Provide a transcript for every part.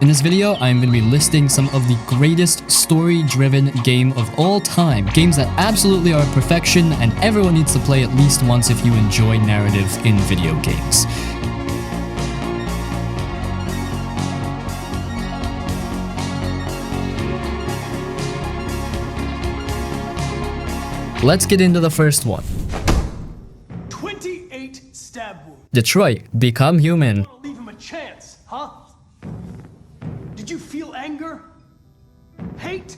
In this video, I'm going to be listing some of the greatest story-driven game of all time. Games that absolutely are perfection and everyone needs to play at least once if you enjoy narrative in video games. Let's get into the first one. 28 stab wounds. Detroit, Become Human. Leave him a chance, huh? Did you feel anger? Hate?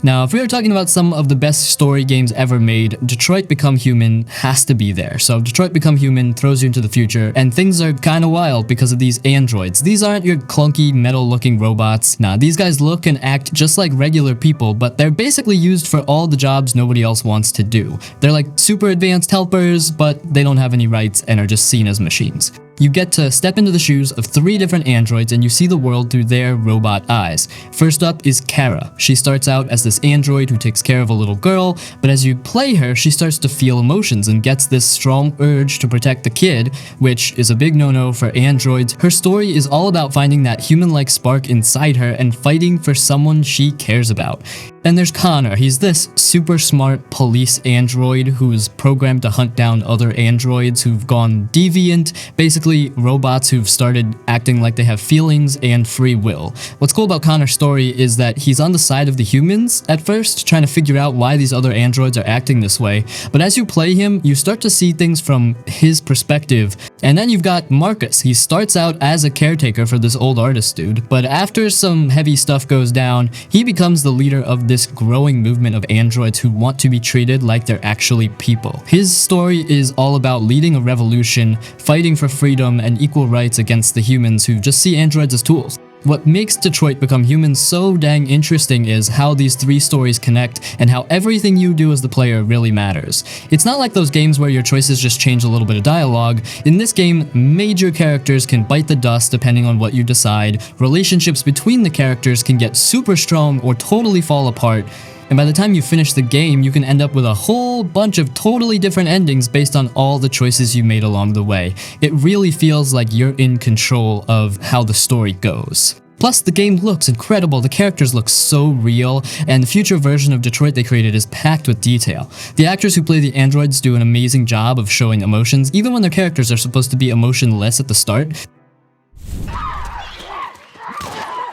Now, if we are talking about some of the best story games ever made, Detroit Become Human has to be there. So Detroit Become Human throws you into the future, and things are kinda wild because of these androids. These aren't your clunky, metal-looking robots. Nah, these guys look and act just like regular people, but they're basically used for all the jobs nobody else wants to do. They're like super advanced helpers, but they don't have any rights and are just seen as machines. You get to step into the shoes of 3 different androids and you see the world through their robot eyes. First up is Kara. She starts out as this android who takes care of a little girl, but as you play her, she starts to feel emotions and gets this strong urge to protect the kid, which is a big no-no for androids. Her story is all about finding that human-like spark inside her and fighting for someone she cares about. Then there's Connor. He's this super smart police android who's programmed to hunt down other androids who've gone deviant, basically robots who've started acting like they have feelings and free will. What's cool about Connor's story is that he's on the side of the humans at first, trying to figure out why these other androids are acting this way, but as you play him, you start to see things from his perspective. And then you've got Marcus. He starts out as a caretaker for this old artist dude, but after some heavy stuff goes down, he becomes the leader of this growing movement of androids who want to be treated like they're actually people. His story is all about leading a revolution, fighting for freedom and equal rights against the humans who just see androids as tools. What makes Detroit Become Human so dang interesting is how these 3 stories connect and how everything you do as the player really matters. It's not like those games where your choices just change a little bit of dialogue. In this game, major characters can bite the dust depending on what you decide, relationships between the characters can get super strong or totally fall apart, and by the time you finish the game, you can end up with a whole bunch of totally different endings based on all the choices you made along the way. It really feels like you're in control of how the story goes. Plus, the game looks incredible, the characters look so real, and the future version of Detroit they created is packed with detail. The actors who play the androids do an amazing job of showing emotions, even when their characters are supposed to be emotionless at the start.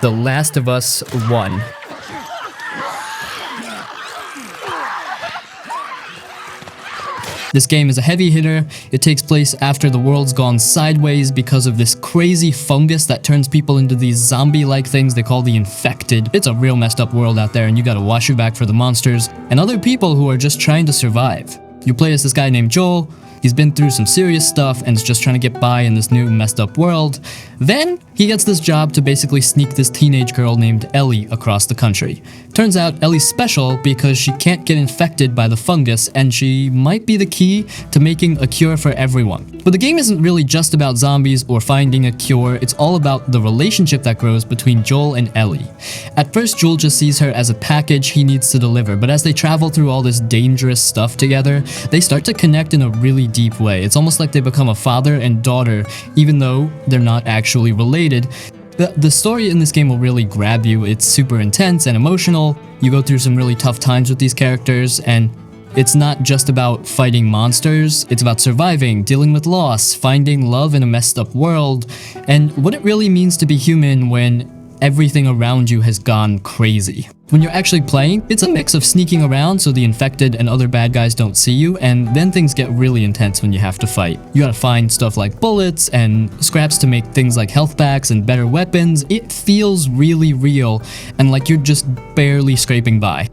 The Last of Us 1. This game is a heavy hitter. It takes place after the world's gone sideways because of this crazy fungus that turns people into these zombie-like things they call the infected. It's a real messed up world out there and you gotta watch your back for the monsters and other people who are just trying to survive. You play as this guy named Joel. He's been through some serious stuff and is just trying to get by in this new messed up world. Then, he gets this job to basically sneak this teenage girl named Ellie across the country. Turns out Ellie's special because she can't get infected by the fungus and she might be the key to making a cure for everyone. But the game isn't really just about zombies or finding a cure, it's all about the relationship that grows between Joel and Ellie. At first, Joel just sees her as a package he needs to deliver, but as they travel through all this dangerous stuff together, they start to connect in a really deep way. It's almost like they become a father and daughter, even though they're not actually related. The story in this game will really grab you. It's super intense and emotional. You go through some really tough times with these characters, and it's not just about fighting monsters. It's about surviving, dealing with loss, finding love in a messed up world, and what it really means to be human when everything around you has gone crazy. When you're actually playing, it's a mix of sneaking around so the infected and other bad guys don't see you, and then things get really intense when you have to fight. You gotta find stuff like bullets and scraps to make things like health packs and better weapons. It feels really real and like you're just barely scraping by.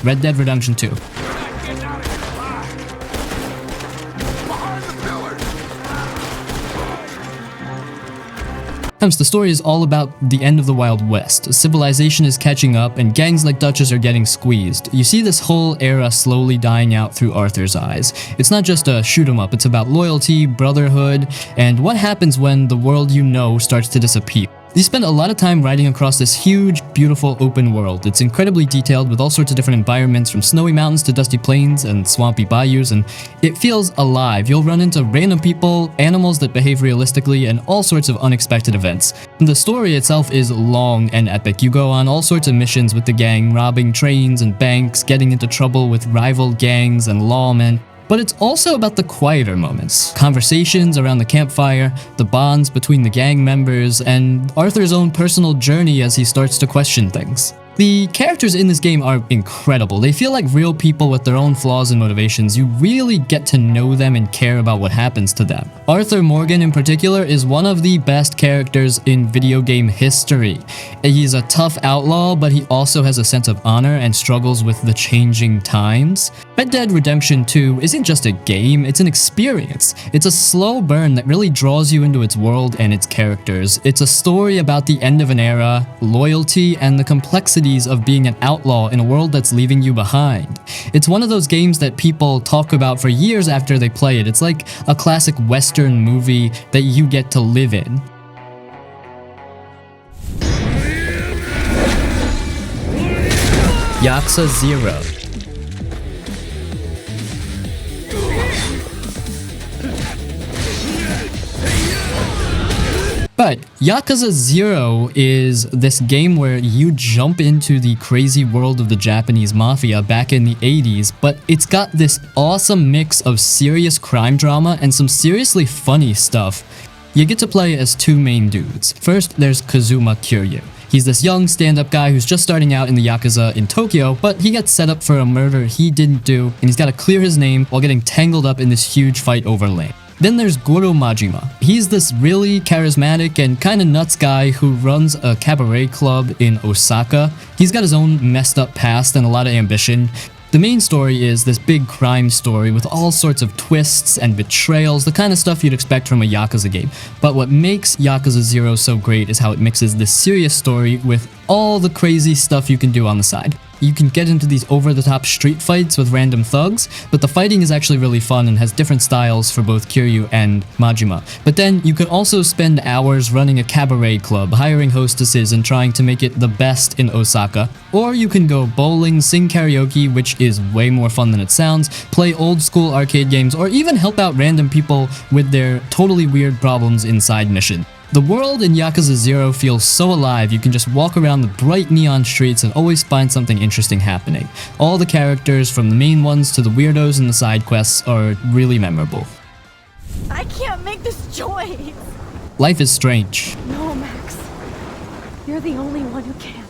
Red Dead Redemption 2. The story is all about the end of the Wild West. Civilization is catching up and gangs like Dutchess are getting squeezed. You see this whole era slowly dying out through Arthur's eyes. It's not just a shoot 'em up, it's about loyalty, brotherhood, and what happens when the world you know starts to disappear. You spend a lot of time riding across this huge, beautiful open world. It's incredibly detailed with all sorts of different environments, from snowy mountains to dusty plains and swampy bayous, and it feels alive. You'll run into random people, animals that behave realistically, and all sorts of unexpected events. The story itself is long and epic. You go on all sorts of missions with the gang, robbing trains and banks, getting into trouble with rival gangs and lawmen. But it's also about the quieter moments. Conversations around the campfire, the bonds between the gang members, and Arthur's own personal journey as he starts to question things. The characters in this game are incredible. They feel like real people with their own flaws and motivations. You really get to know them and care about what happens to them. Arthur Morgan in particular is one of the best characters in video game history. He's a tough outlaw, but he also has a sense of honor and struggles with the changing times. Red Dead Redemption 2 isn't just a game, it's an experience. It's a slow burn that really draws you into its world and its characters. It's a story about the end of an era, loyalty, and the complexities of being an outlaw in a world that's leaving you behind. It's one of those games that people talk about for years after they play it. It's like a classic Western movie that you get to live in. Yakuza 0. But Yakuza 0 is this game where you jump into the crazy world of the Japanese Mafia back in the 80s, but it's got this awesome mix of serious crime drama and some seriously funny stuff. You get to play as two main dudes. First, there's Kazuma Kiryu. He's this young stand-up guy who's just starting out in the Yakuza in Tokyo, but he gets set up for a murder he didn't do, and he's got to clear his name while getting tangled up in this huge fight over land. Then there's Goro Majima. He's this really charismatic and kind of nuts guy who runs a cabaret club in Osaka. He's got his own messed up past and a lot of ambition. The main story is this big crime story with all sorts of twists and betrayals, the kind of stuff you'd expect from a Yakuza game. But what makes Yakuza 0 so great is how it mixes this serious story with all the crazy stuff you can do on the side. You can get into these over-the-top street fights with random thugs, but the fighting is actually really fun and has different styles for both Kiryu and Majima. But then you can also spend hours running a cabaret club, hiring hostesses and trying to make it the best in Osaka. Or you can go bowling, sing karaoke, which is way more fun than it sounds, play old-school arcade games, or even help out random people with their totally weird problems inside mission. The world in Yakuza 0 feels so alive. You can just walk around the bright neon streets and always find something interesting happening. All the characters, from the main ones to the weirdos and the side quests, are really memorable. I can't make this choice. Life is strange. No, Max. You're the only one who can.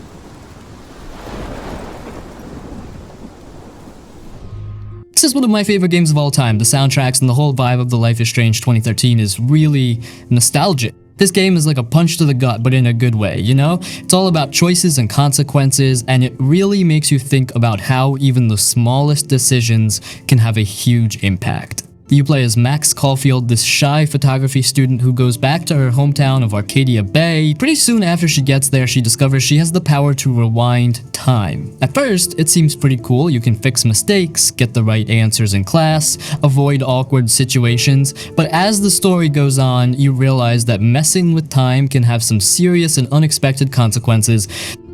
This is one of my favorite games of all time. The soundtracks and the whole vibe of the Life is Strange 2013 is really nostalgic. This game is like a punch to the gut, but in a good way, you know? It's all about choices and consequences, and it really makes you think about how even the smallest decisions can have a huge impact. You play as Max Caulfield, this shy photography student who goes back to her hometown of Arcadia Bay. Pretty soon after she gets there, she discovers she has the power to rewind time. At first, it seems pretty cool. You can fix mistakes, get the right answers in class, avoid awkward situations. But as the story goes on, you realize that messing with time can have some serious and unexpected consequences.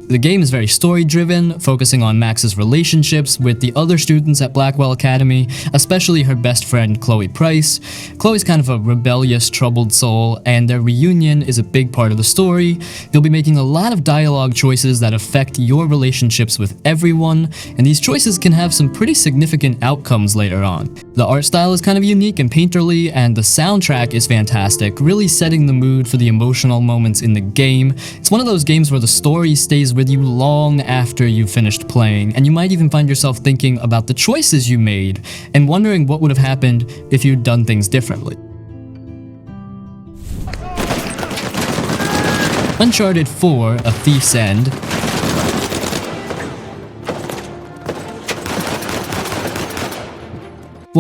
The game is very story-driven, focusing on Max's relationships with the other students at Blackwell Academy, especially her best friend, Chloe Price. Chloe's kind of a rebellious, troubled soul, and their reunion is a big part of the story. You'll be making a lot of dialogue choices that affect your relationships with everyone, and these choices can have some pretty significant outcomes later on. The art style is kind of unique and painterly, and the soundtrack is fantastic, really setting the mood for the emotional moments in the game. It's one of those games where the story stays with you long after you've finished playing, and you might even find yourself thinking about the choices you made and wondering what would have happened if you'd done things differently. Uncharted 4: A Thief's End.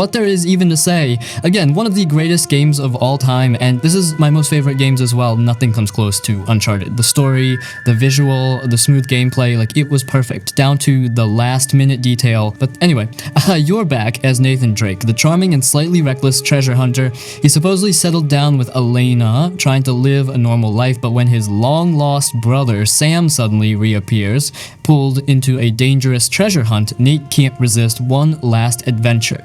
what there is even to say. Again, one of the greatest games of all time, and this is my most favorite games as well. Nothing comes close to Uncharted. The story, the visual, the smooth gameplay, like it was perfect, down to the last minute detail. But anyway, you're back as Nathan Drake, the charming and slightly reckless treasure hunter. He supposedly settled down with Elena, trying to live a normal life, but when his long-lost brother Sam suddenly reappears, pulled into a dangerous treasure hunt, Nate can't resist one last adventure.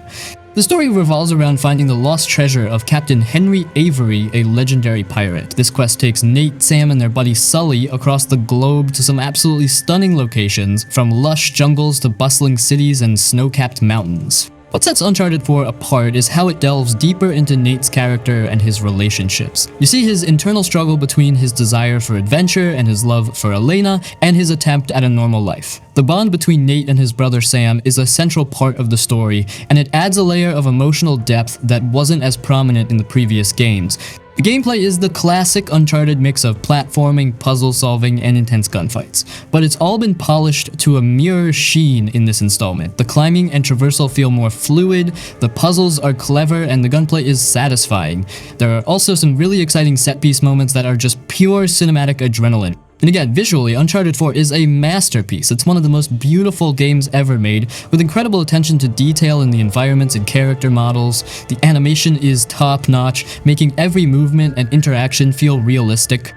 The story revolves around finding the lost treasure of Captain Henry Avery, a legendary pirate. This quest takes Nate, Sam, and their buddy Sully across the globe to some absolutely stunning locations, from lush jungles to bustling cities and snow-capped mountains. What sets Uncharted 4 apart is how it delves deeper into Nate's character and his relationships. You see his internal struggle between his desire for adventure and his love for Elena, and his attempt at a normal life. The bond between Nate and his brother Sam is a central part of the story, and it adds a layer of emotional depth that wasn't as prominent in the previous games. The gameplay is the classic Uncharted mix of platforming, puzzle solving, and intense gunfights, but it's all been polished to a mirror sheen in this installment. The climbing and traversal feel more fluid, the puzzles are clever, and the gunplay is satisfying. There are also some really exciting set-piece moments that are just pure cinematic adrenaline. And again, visually, Uncharted 4 is a masterpiece. It's one of the most beautiful games ever made, with incredible attention to detail in the environments and character models. The animation is top-notch, making every movement and interaction feel realistic.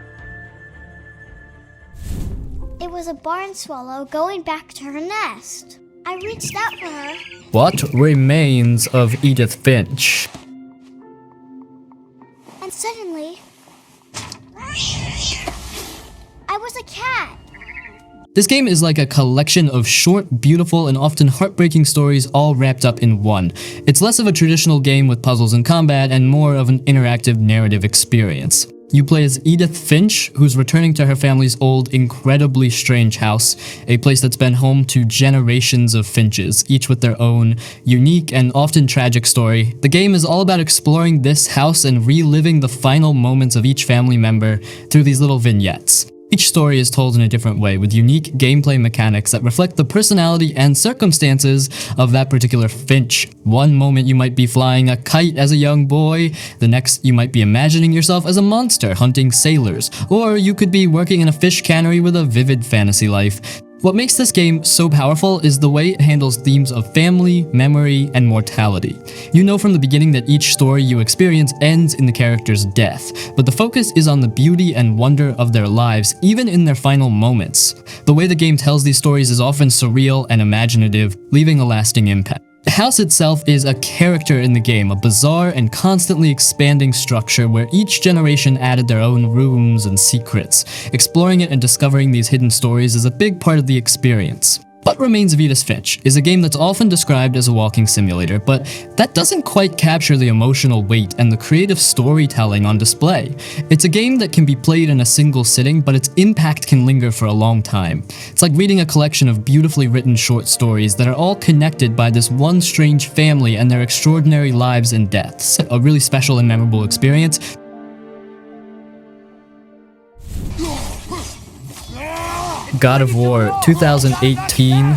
It was a barn swallow going back to her nest. I reached out for her. What remains of Edith Finch? And suddenly, I was a cat. This game is like a collection of short, beautiful, and often heartbreaking stories all wrapped up in one. It's less of a traditional game with puzzles and combat and more of an interactive narrative experience. You play as Edith Finch, who's returning to her family's old, incredibly strange house, a place that's been home to generations of Finches, each with their own unique and often tragic story. The game is all about exploring this house and reliving the final moments of each family member through these little vignettes. Each story is told in a different way, with unique gameplay mechanics that reflect the personality and circumstances of that particular Finch. One moment you might be flying a kite as a young boy, the next you might be imagining yourself as a monster hunting sailors, or you could be working in a fish cannery with a vivid fantasy life. What makes this game so powerful is the way it handles themes of family, memory, and mortality. You know from the beginning that each story you experience ends in the character's death, but the focus is on the beauty and wonder of their lives, even in their final moments. The way the game tells these stories is often surreal and imaginative, leaving a lasting impact. The house itself is a character in the game, a bizarre and constantly expanding structure where each generation added their own rooms and secrets. Exploring it and discovering these hidden stories is a big part of the experience. What Remains of Edith Finch is a game that's often described as a walking simulator, but that doesn't quite capture the emotional weight and the creative storytelling on display. It's a game that can be played in a single sitting, but its impact can linger for a long time. It's like reading a collection of beautifully written short stories that are all connected by this one strange family and their extraordinary lives and deaths. A really special and memorable experience. God of War 2018.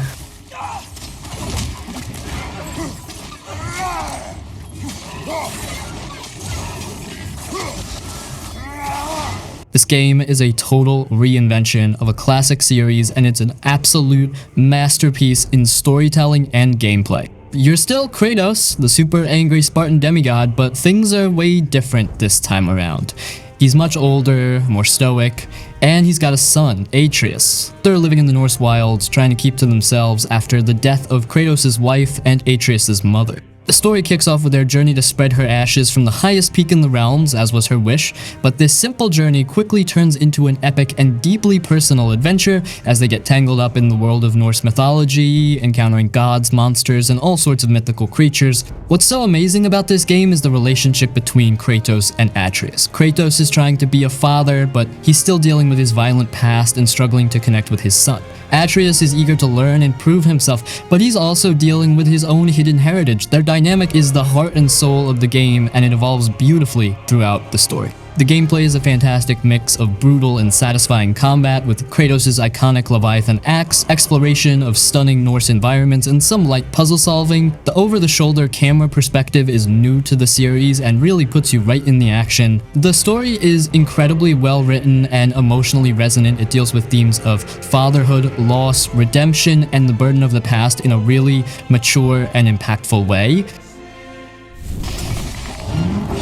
This game is a total reinvention of a classic series, and it's an absolute masterpiece in storytelling and gameplay. You're still Kratos, the super angry Spartan demigod, but things are way different this time around. He's much older, more stoic, and he's got a son, Atreus. They're living in the Norse wilds, trying to keep to themselves after the death of Kratos' wife and Atreus' mother. The story kicks off with their journey to spread her ashes from the highest peak in the realms, as was her wish, but this simple journey quickly turns into an epic and deeply personal adventure as they get tangled up in the world of Norse mythology, encountering gods, monsters, and all sorts of mythical creatures. What's so amazing about this game is the relationship between Kratos and Atreus. Kratos is trying to be a father, but he's still dealing with his violent past and struggling to connect with his son. Atreus is eager to learn and prove himself, but he's also dealing with his own hidden heritage. Their dynamic is the heart and soul of the game, and it evolves beautifully throughout the story. The gameplay is a fantastic mix of brutal and satisfying combat with Kratos' iconic Leviathan axe, exploration of stunning Norse environments, and some light puzzle solving. The over-the-shoulder camera perspective is new to the series and really puts you right in the action. The story is incredibly well written and emotionally resonant. It deals with themes of fatherhood, loss, redemption, and the burden of the past in a really mature and impactful way.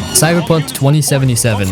Cyberpunk 2077.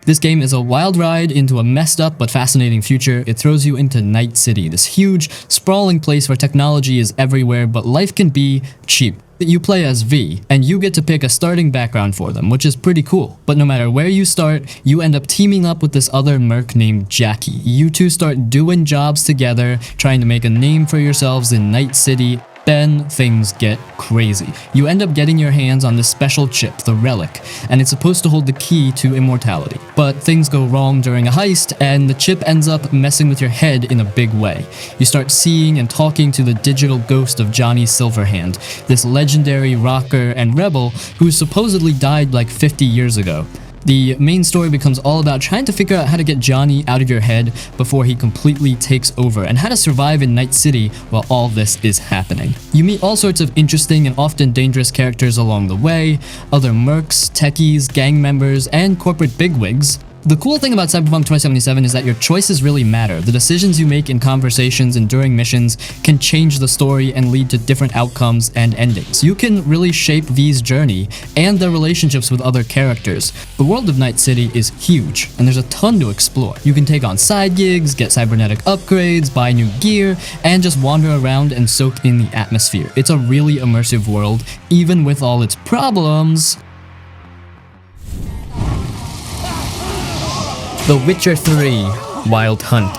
This game is a wild ride into a messed up but fascinating future. It throws you into Night City, this huge, sprawling place where technology is everywhere, but life can be cheap. You play as V, and you get to pick a starting background for them, which is pretty cool. But no matter where you start, you end up teaming up with this other merc named Jackie. You two start doing jobs together, trying to make a name for yourselves in Night City. Then things get crazy. You end up getting your hands on this special chip, the Relic, and it's supposed to hold the key to immortality. But things go wrong during a heist, and the chip ends up messing with your head in a big way. You start seeing and talking to the digital ghost of Johnny Silverhand, this legendary rocker and rebel who supposedly died like 50 years ago. The main story becomes all about trying to figure out how to get Johnny out of your head before he completely takes over, and how to survive in Night City while all this is happening. You meet all sorts of interesting and often dangerous characters along the way, other mercs, techies, gang members, and corporate bigwigs. The cool thing about Cyberpunk 2077 is that your choices really matter. The decisions you make in conversations and during missions can change the story and lead to different outcomes and endings. You can really shape V's journey and their relationships with other characters. The world of Night City is huge, and there's a ton to explore. You can take on side gigs, get cybernetic upgrades, buy new gear, and just wander around and soak in the atmosphere. It's a really immersive world, even with all its problems. The Witcher 3 Wild Hunt.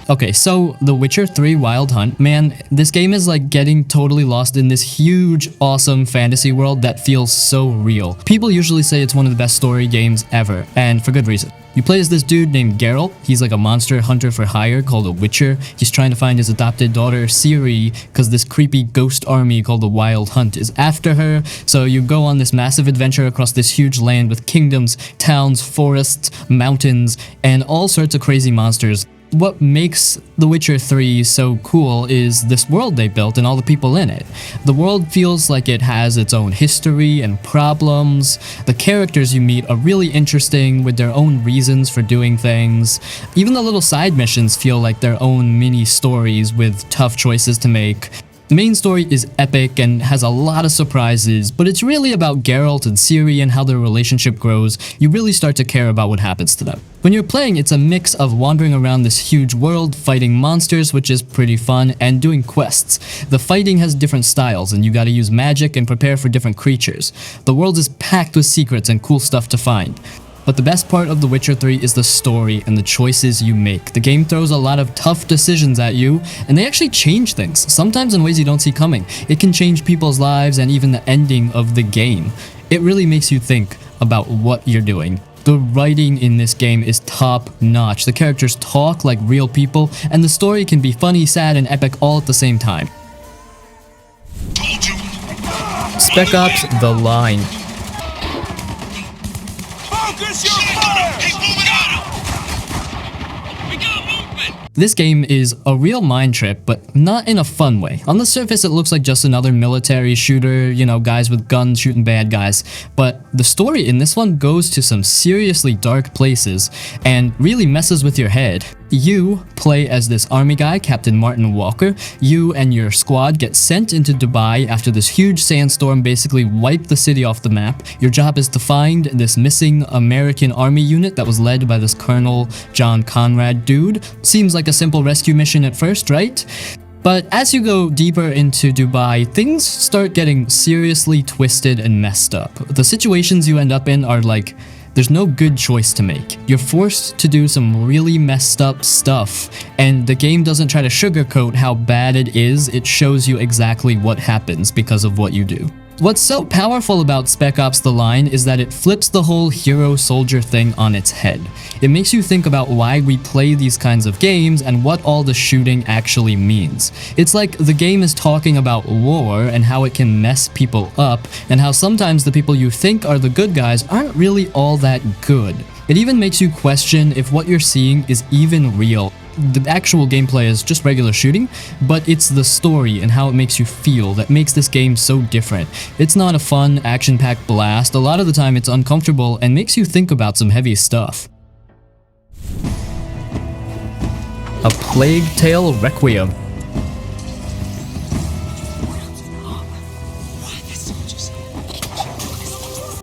Okay, so The Witcher 3 Wild Hunt, man, this game is like getting totally lost in this huge, awesome fantasy world that feels so real. People usually say it's one of the best story games ever, and for good reason. You play as this dude named Geralt. He's like a monster hunter for hire called a Witcher. He's trying to find his adopted daughter Ciri because this creepy ghost army called the Wild Hunt is after her. So you go on this massive adventure across this huge land with kingdoms, towns, forests, mountains, and all sorts of crazy monsters. What makes The Witcher 3 so cool is this world they built and all the people in it. The world feels like it has its own history and problems. The characters you meet are really interesting with their own reasons for doing things. Even the little side missions feel like their own mini stories with tough choices to make. The main story is epic and has a lot of surprises, but it's really about Geralt and Ciri and how their relationship grows. You really start to care about what happens to them. When you're playing, it's a mix of wandering around this huge world, fighting monsters, which is pretty fun, and doing quests. The fighting has different styles, and you gotta use magic and prepare for different creatures. The world is packed with secrets and cool stuff to find. But the best part of The Witcher 3 is the story and the choices you make. The game throws a lot of tough decisions at you, and they actually change things, sometimes in ways you don't see coming. It can change people's lives and even the ending of the game. It really makes you think about what you're doing. The writing in this game is top-notch. The characters talk like real people, and the story can be funny, sad, and epic all at the same time. Spec Ops: The Line. This game is a real mind trip, but not in a fun way. On the surface, it looks like just another military shooter, you know, guys with guns shooting bad guys. But the story in this one goes to some seriously dark places and really messes with your head. You play as this army guy, Captain Martin Walker. You and your squad get sent into Dubai after this huge sandstorm basically wiped the city off the map. Your job is to find this missing American army unit that was led by this Colonel John Conrad dude. Seems like a simple rescue mission at first, right? But as you go deeper into Dubai, things start getting seriously twisted and messed up. The situations you end up in are like, there's no good choice to make. You're forced to do some really messed up stuff, and the game doesn't try to sugarcoat how bad it is. It shows you exactly what happens because of what you do. What's so powerful about Spec Ops: The Line is that it flips the whole hero-soldier thing on its head. It makes you think about why we play these kinds of games and what all the shooting actually means. It's like the game is talking about war and how it can mess people up, and how sometimes the people you think are the good guys aren't really all that good. It even makes you question if what you're seeing is even real. The actual gameplay is just regular shooting, but it's the story and how it makes you feel that makes this game so different. It's not a fun, action-packed blast. A lot of the time it's uncomfortable and makes you think about some heavy stuff. A Plague Tale Requiem.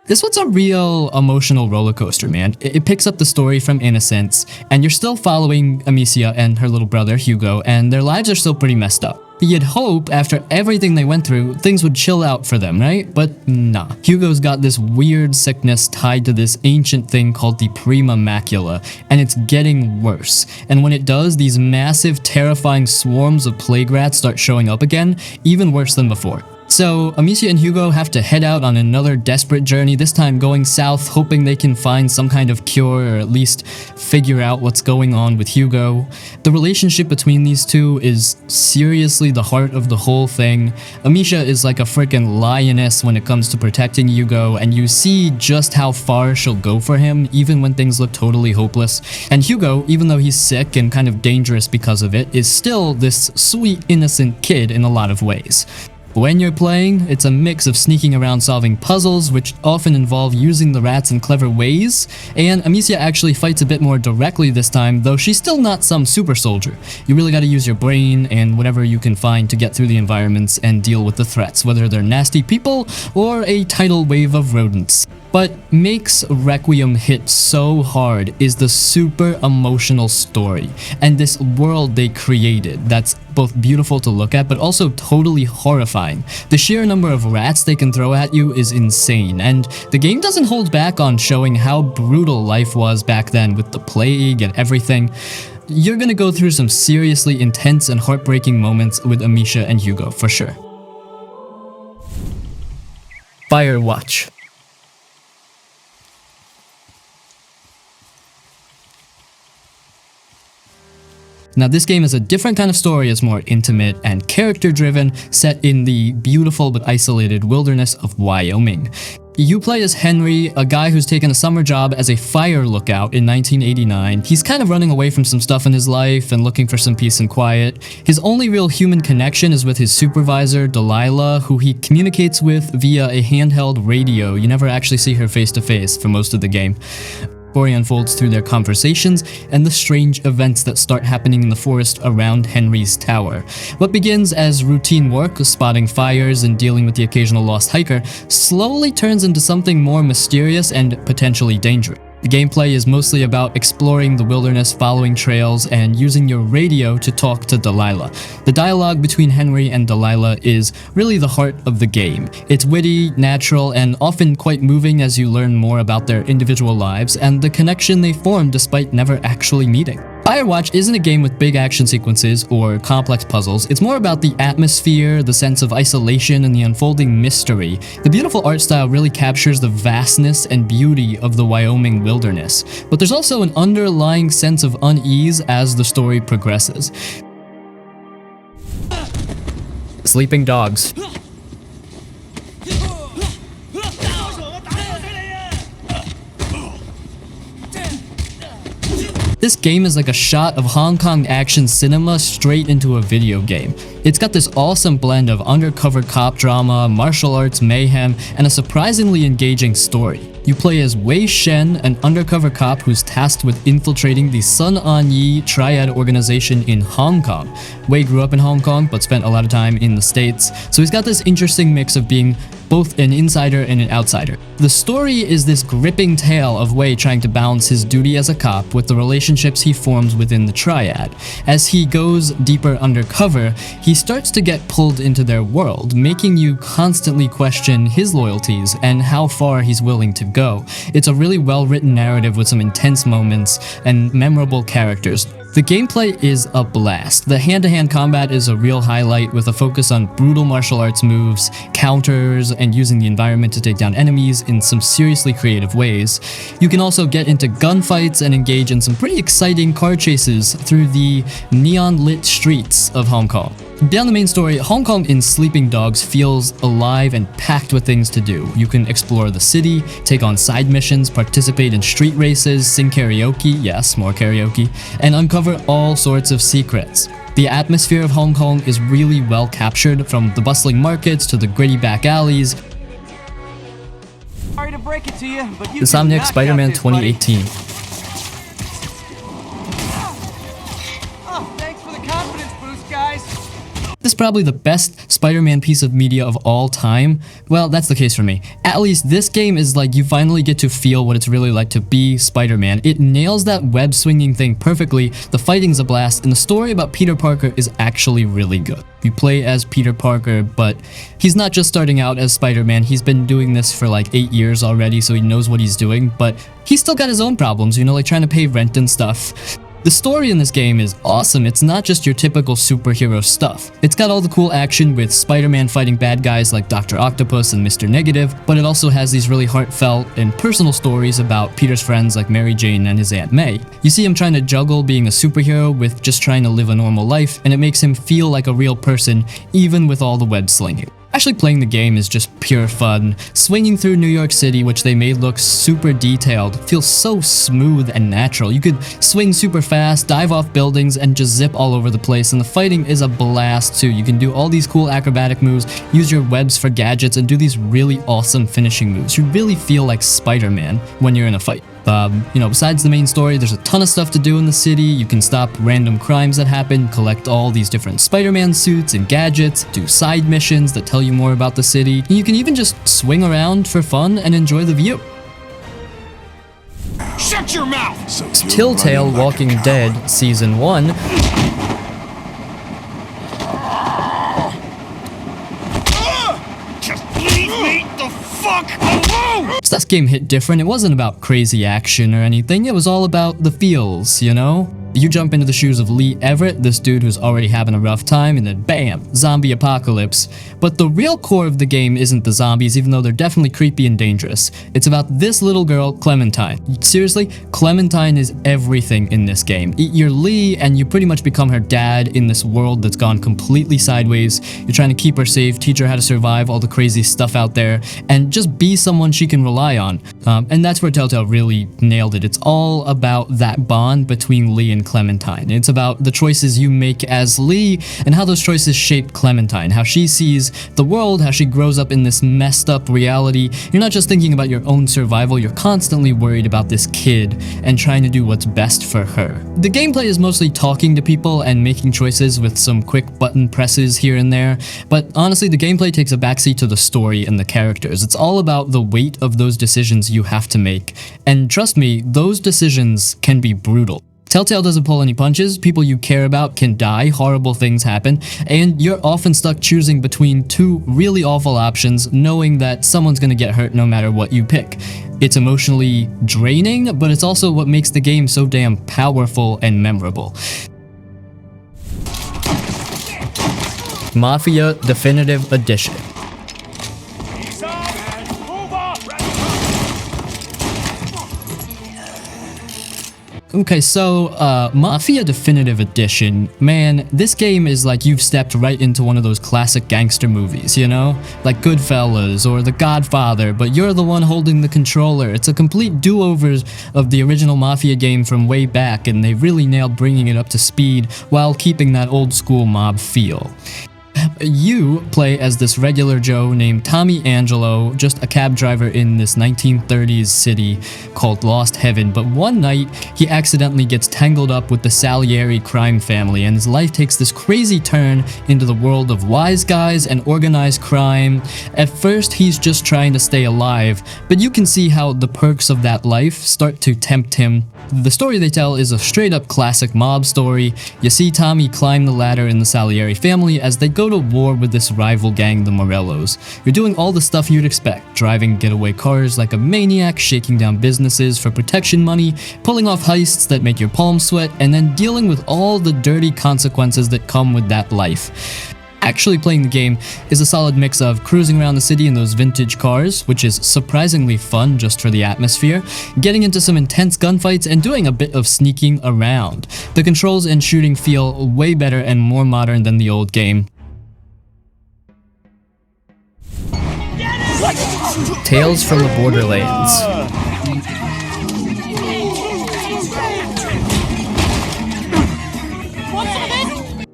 This one's a real emotional roller coaster, man. It picks up the story from Innocence, and you're still following Amicia and her little brother, Hugo, and their lives are still pretty messed up. You'd hope, after everything they went through, things would chill out for them, right? But nah. Hugo's got this weird sickness tied to this ancient thing called the Prima Macula, and it's getting worse. And when it does, these massive, terrifying swarms of plague rats start showing up again, even worse than before. So, Amicia and Hugo have to head out on another desperate journey, this time going south, hoping they can find some kind of cure or at least figure out what's going on with Hugo. The relationship between these two is seriously the heart of the whole thing. Amicia is like a freaking lioness when it comes to protecting Hugo, and you see just how far she'll go for him, even when things look totally hopeless. And Hugo, even though he's sick and kind of dangerous because of it, is still this sweet, innocent kid in a lot of ways. When you're playing, it's a mix of sneaking around solving puzzles, which often involve using the rats in clever ways, and Amicia actually fights a bit more directly this time, though she's still not some super soldier. You really gotta use your brain and whatever you can find to get through the environments and deal with the threats, whether they're nasty people or a tidal wave of rodents. What makes Requiem hit so hard is the super emotional story and this world they created that's both beautiful to look at but also totally horrifying. The sheer number of rats they can throw at you is insane, and the game doesn't hold back on showing how brutal life was back then with the plague and everything. You're gonna go through some seriously intense and heartbreaking moments with Amicia and Hugo for sure. Firewatch. Now this game is a different kind of story. It's more intimate and character-driven, set in the beautiful but isolated wilderness of Wyoming. You play as Henry, a guy who's taken a summer job as a fire lookout in 1989. He's kind of running away from some stuff in his life and looking for some peace and quiet. His only real human connection is with his supervisor, Delilah, who he communicates with via a handheld radio. You never actually see her face to face for most of the game. Story unfolds through their conversations and the strange events that start happening in the forest around Henry's tower. What begins as routine work, spotting fires and dealing with the occasional lost hiker, slowly turns into something more mysterious and potentially dangerous. The gameplay is mostly about exploring the wilderness, following trails, and using your radio to talk to Delilah. The dialogue between Henry and Delilah is really the heart of the game. It's witty, natural, and often quite moving as you learn more about their individual lives and the connection they form despite never actually meeting. Firewatch isn't a game with big action sequences or complex puzzles. It's more about the atmosphere, the sense of isolation, and the unfolding mystery. The beautiful art style really captures the vastness and beauty of the Wyoming wilderness, but there's also an underlying sense of unease as the story progresses. Sleeping dogs. This game is like a shot of Hong Kong action cinema straight into a video game. It's got this awesome blend of undercover cop drama, martial arts mayhem, and a surprisingly engaging story. You play as Wei Shen, an undercover cop who's tasked with infiltrating the Sun On Yee triad organization in Hong Kong. Wei grew up in Hong Kong but spent a lot of time in the States, so he's got this interesting mix of being both an insider and an outsider. The story is this gripping tale of Wei trying to balance his duty as a cop with the relationships he forms within the triad. As he goes deeper undercover, he starts to get pulled into their world, making you constantly question his loyalties and how far he's willing to go. It's a really well-written narrative with some intense moments and memorable characters. The gameplay is a blast. The hand-to-hand combat is a real highlight with a focus on brutal martial arts moves, counters, and using the environment to take down enemies in some seriously creative ways. You can also get into gunfights and engage in some pretty exciting car chases through the neon-lit streets of Hong Kong. Beyond the main story, Hong Kong in Sleeping Dogs feels alive and packed with things to do. You can explore the city, take on side missions, participate in street races, sing karaoke, yes, more karaoke, and uncover all sorts of secrets. The atmosphere of Hong Kong is really well captured, from the bustling markets to the gritty back alleys. Sorry to break it to you, but you Insomniac Spider-Man 2018. Oh, thanks for the confidence boost, guys. This is probably the best Spider-Man piece of media of all time. Well, that's the case for me. At least this game is like you finally get to feel what it's really like to be Spider-Man. It nails that web swinging thing perfectly, the fighting's a blast, and the story about Peter Parker is actually really good. You play as Peter Parker, but he's not just starting out as Spider-Man, he's been doing this for like 8 years already, so he knows what he's doing, but he's still got his own problems, you know, like trying to pay rent and stuff. The story in this game is awesome. It's not just your typical superhero stuff. It's got all the cool action with Spider-Man fighting bad guys like Dr. Octopus and Mr. Negative, but it also has these really heartfelt and personal stories about Peter's friends like Mary Jane and his Aunt May. You see him trying to juggle being a superhero with just trying to live a normal life, and it makes him feel like a real person, even with all the web slinging. Actually playing the game is just pure fun. Swinging through New York City, which they made look super detailed, feels so smooth and natural. You could swing super fast, dive off buildings, and just zip all over the place, and the fighting is a blast too. You can do all these cool acrobatic moves, use your webs for gadgets, and do these really awesome finishing moves. You really feel like Spider-Man when you're in a fight. You know, besides the main story, there's a ton of stuff to do in the city. You can stop random crimes that happen, collect all these different Spider-Man suits and gadgets, do side missions that tell you more about the city, and you can even just swing around for fun and enjoy the view. Shut your mouth! Telltale Walking Dead Season 1. Just leave me the fuck alone! So this game hit different. It wasn't about crazy action or anything. It was all about the feels, you know? You jump into the shoes of Lee Everett, this dude who's already having a rough time, and then bam, zombie apocalypse. But the real core of the game isn't the zombies, even though they're definitely creepy and dangerous. It's about this little girl, Clementine. Seriously, Clementine is everything in this game. You're Lee, and you pretty much become her dad in this world that's gone completely sideways. You're trying to keep her safe, teach her how to survive all the crazy stuff out there, and just be someone she can rely on. And that's where Telltale really nailed it. It's all about that bond between Lee and Clementine. It's about the choices you make as Lee and how those choices shape Clementine, how she sees the world, how she grows up in this messed up reality. You're not just thinking about your own survival, you're constantly worried about this kid and trying to do what's best for her. The gameplay is mostly talking to people and making choices with some quick button presses here and there, but honestly the gameplay takes a backseat to the story and the characters. It's all about the weight of those decisions you have to make, and trust me, those decisions can be brutal. Telltale doesn't pull any punches, people you care about can die, horrible things happen, and you're often stuck choosing between two really awful options, knowing that someone's gonna get hurt no matter what you pick. It's emotionally draining, but it's also what makes the game so damn powerful and memorable. Mafia Definitive Edition. Okay, so Mafia Definitive Edition, man, this game is like you've stepped right into one of those classic gangster movies, you know? Like Goodfellas or The Godfather, but you're the one holding the controller. It's a complete do-over of the original Mafia game from way back, and they really nailed bringing it up to speed while keeping that old school mob feel. You play as this regular Joe named Tommy Angelo, just a cab driver in this 1930s city called Lost Heaven, but one night he accidentally gets tangled up with the Salieri crime family and his life takes this crazy turn into the world of wise guys and organized crime. At first he's just trying to stay alive, but you can see how the perks of that life start to tempt him. The story they tell is a straight up classic mob story. You see Tommy climb the ladder in the Salieri family as they go to war with this rival gang, the Morellos. You're doing all the stuff you'd expect, driving getaway cars like a maniac, shaking down businesses for protection money, pulling off heists that make your palms sweat, and then dealing with all the dirty consequences that come with that life. Actually playing the game is a solid mix of cruising around the city in those vintage cars, which is surprisingly fun just for the atmosphere, getting into some intense gunfights, and doing a bit of sneaking around. The controls and shooting feel way better and more modern than the old game. Tales from the Borderlands.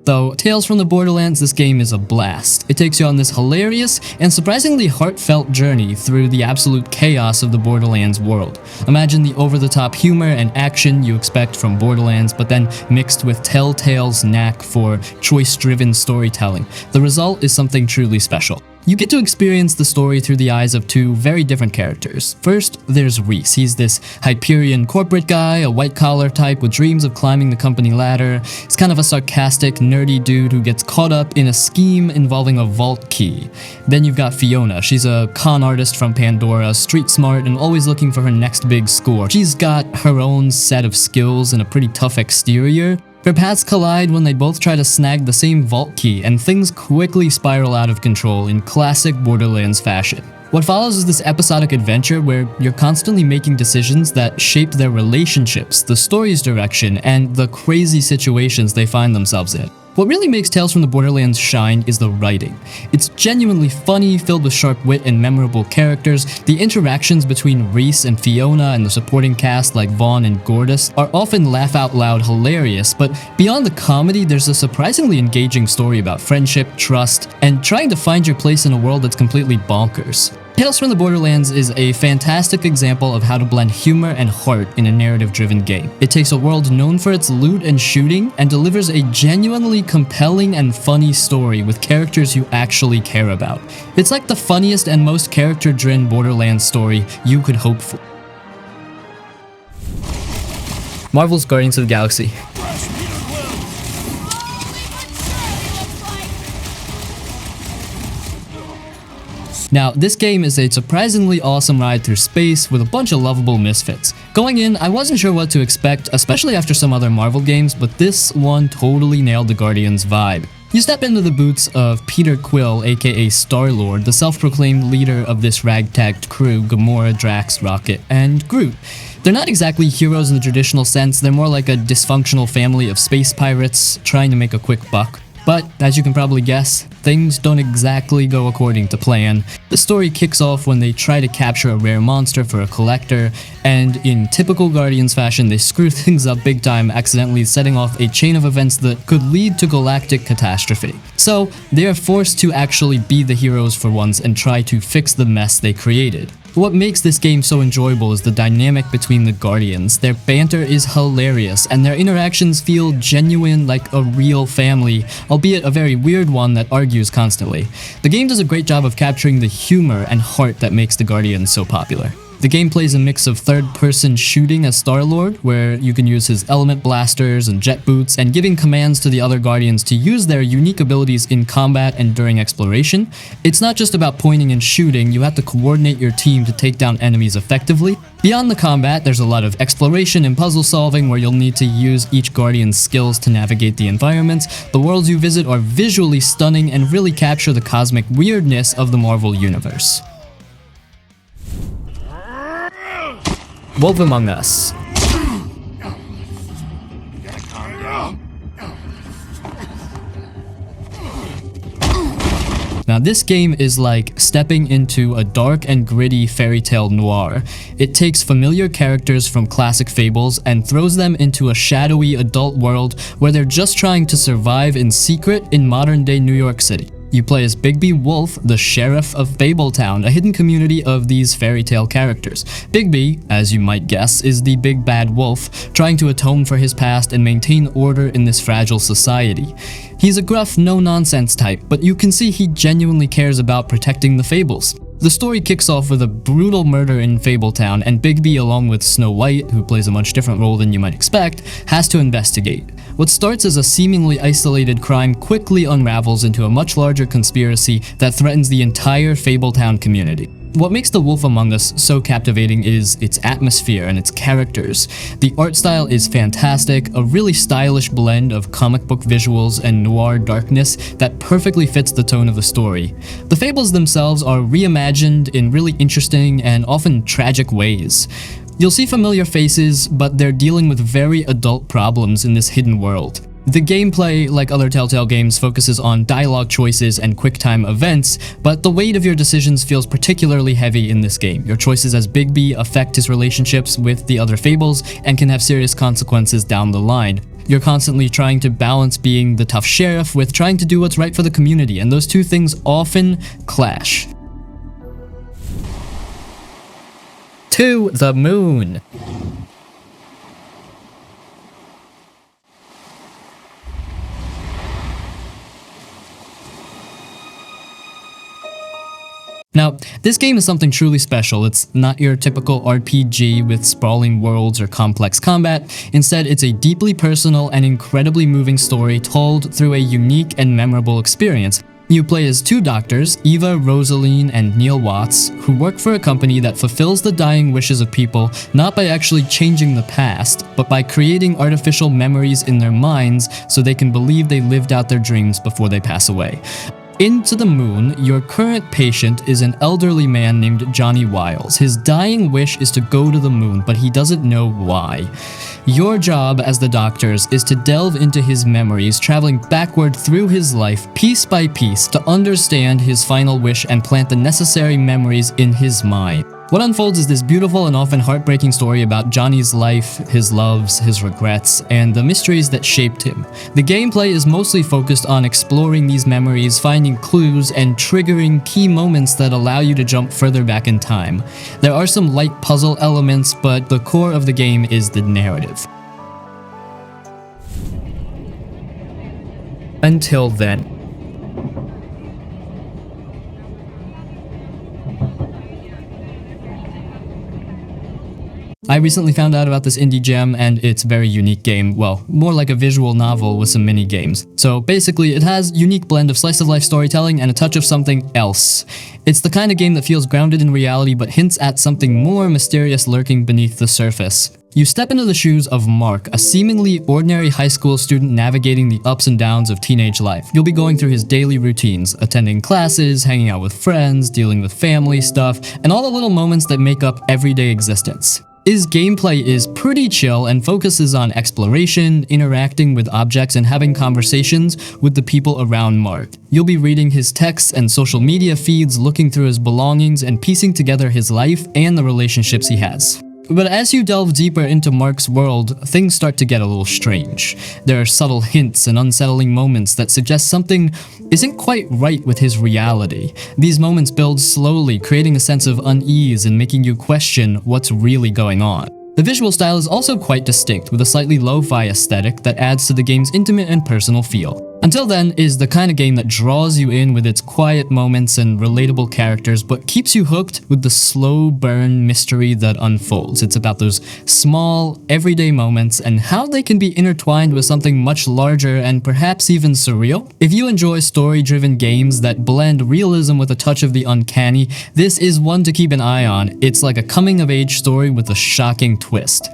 Though Tales from the Borderlands, this game is a blast. It takes you on this hilarious and surprisingly heartfelt journey through the absolute chaos of the Borderlands world. Imagine the over-the-top humor and action you expect from Borderlands, but then mixed with Telltale's knack for choice-driven storytelling. The result is something truly special. You get to experience the story through the eyes of two very different characters. First, there's Reese. He's this Hyperion corporate guy, a white-collar type with dreams of climbing the company ladder. He's kind of a sarcastic, nerdy dude who gets caught up in a scheme involving a vault key. Then you've got Fiona. She's a con artist from Pandora, street smart and always looking for her next big score. She's got her own set of skills and a pretty tough exterior. Their paths collide when they both try to snag the same vault key, and things quickly spiral out of control in classic Borderlands fashion. What follows is this episodic adventure where you're constantly making decisions that shape their relationships, the story's direction, and the crazy situations they find themselves in. What really makes Tales from the Borderlands shine is the writing. It's genuinely funny, filled with sharp wit and memorable characters. The interactions between Reese and Fiona and the supporting cast like Vaughn and Gordis are often laugh-out-loud hilarious, but beyond the comedy, there's a surprisingly engaging story about friendship, trust, and trying to find your place in a world that's completely bonkers. Tales from the Borderlands is a fantastic example of how to blend humor and heart in a narrative-driven game. It takes a world known for its loot and shooting and delivers a genuinely compelling and funny story with characters you actually care about. It's like the funniest and most character-driven Borderlands story you could hope for. Marvel's Guardians of the Galaxy. Now, this game is a surprisingly awesome ride through space with a bunch of lovable misfits. Going in, I wasn't sure what to expect, especially after some other Marvel games, but this one totally nailed the Guardians vibe. You step into the boots of Peter Quill, aka Star-Lord, the self-proclaimed leader of this ragtag crew, Gamora, Drax, Rocket, and Groot. They're not exactly heroes in the traditional sense, they're more like a dysfunctional family of space pirates trying to make a quick buck. But, as you can probably guess, things don't exactly go according to plan. The story kicks off when they try to capture a rare monster for a collector, and in typical Guardians fashion, they screw things up big time, accidentally setting off a chain of events that could lead to galactic catastrophe. So, they are forced to actually be the heroes for once and try to fix the mess they created. What makes this game so enjoyable is the dynamic between the Guardians. Their banter is hilarious, and their interactions feel genuine like a real family, albeit a very weird one that argues constantly. The game does a great job of capturing the humor and heart that makes the Guardians so popular. The gameplay is a mix of third-person shooting as Star-Lord, where you can use his element blasters and jet boots, and giving commands to the other Guardians to use their unique abilities in combat and during exploration. It's not just about pointing and shooting, you have to coordinate your team to take down enemies effectively. Beyond the combat, there's a lot of exploration and puzzle solving where you'll need to use each Guardian's skills to navigate the environments. The worlds you visit are visually stunning and really capture the cosmic weirdness of the Marvel Universe. Wolf Among Us. Now, this game is like stepping into a dark and gritty fairy tale noir. It takes familiar characters from classic fables and throws them into a shadowy adult world where they're just trying to survive in secret in modern-day New York City. You play as Bigby Wolf, the sheriff of Fabletown, a hidden community of these fairy tale characters. Bigby, as you might guess, is the big bad wolf, trying to atone for his past and maintain order in this fragile society. He's a gruff, no-nonsense type, but you can see he genuinely cares about protecting the fables. The story kicks off with a brutal murder in Fabletown, and Bigby, along with Snow White, who plays a much different role than you might expect, has to investigate. What starts as a seemingly isolated crime quickly unravels into a much larger conspiracy that threatens the entire Fabletown community. What makes The Wolf Among Us so captivating is its atmosphere and its characters. The art style is fantastic, a really stylish blend of comic book visuals and noir darkness that perfectly fits the tone of the story. The fables themselves are reimagined in really interesting and often tragic ways. You'll see familiar faces, but they're dealing with very adult problems in this hidden world. The gameplay, like other Telltale games, focuses on dialogue choices and quick-time events, but the weight of your decisions feels particularly heavy in this game. Your choices as Bigby affect his relationships with the other fables and can have serious consequences down the line. You're constantly trying to balance being the tough sheriff with trying to do what's right for the community, and those two things often clash. To the moon. Now, this game is something truly special. It's not your typical RPG with sprawling worlds or complex combat. Instead, it's a deeply personal and incredibly moving story told through a unique and memorable experience. You play as two doctors, Eva Rosaline and Neil Watts, who work for a company that fulfills the dying wishes of people not by actually changing the past, but by creating artificial memories in their minds so they can believe they lived out their dreams before they pass away. Into the Moon, your current patient is an elderly man named Johnny Wiles. His dying wish is to go to the moon, but he doesn't know why. Your job as the doctors is to delve into his memories, traveling backward through his life, piece by piece, to understand his final wish and plant the necessary memories in his mind. What unfolds is this beautiful and often heartbreaking story about Johnny's life, his loves, his regrets, and the mysteries that shaped him. The gameplay is mostly focused on exploring these memories, finding clues, and triggering key moments that allow you to jump further back in time. There are some light puzzle elements, but the core of the game is the narrative. Until then. I recently found out about this indie gem and its very unique game, well, more like a visual novel with some mini games. So basically, it has a unique blend of slice-of-life storytelling and a touch of something else. It's the kind of game that feels grounded in reality but hints at something more mysterious lurking beneath the surface. You step into the shoes of Mark, a seemingly ordinary high school student navigating the ups and downs of teenage life. You'll be going through his daily routines, attending classes, hanging out with friends, dealing with family stuff, and all the little moments that make up everyday existence. His gameplay is pretty chill and focuses on exploration, interacting with objects, and having conversations with the people around Mark. You'll be reading his texts and social media feeds, looking through his belongings, and piecing together his life and the relationships he has. But as you delve deeper into Mark's world, things start to get a little strange. There are subtle hints and unsettling moments that suggest something isn't quite right with his reality. These moments build slowly, creating a sense of unease and making you question what's really going on. The visual style is also quite distinct, with a slightly lo-fi aesthetic that adds to the game's intimate and personal feel. Until Then is the kind of game that draws you in with its quiet moments and relatable characters, but keeps you hooked with the slow burn mystery that unfolds. It's about those small, everyday moments and how they can be intertwined with something much larger and perhaps even surreal. If you enjoy story-driven games that blend realism with a touch of the uncanny, this is one to keep an eye on. It's like a coming-of-age story with a shocking twist.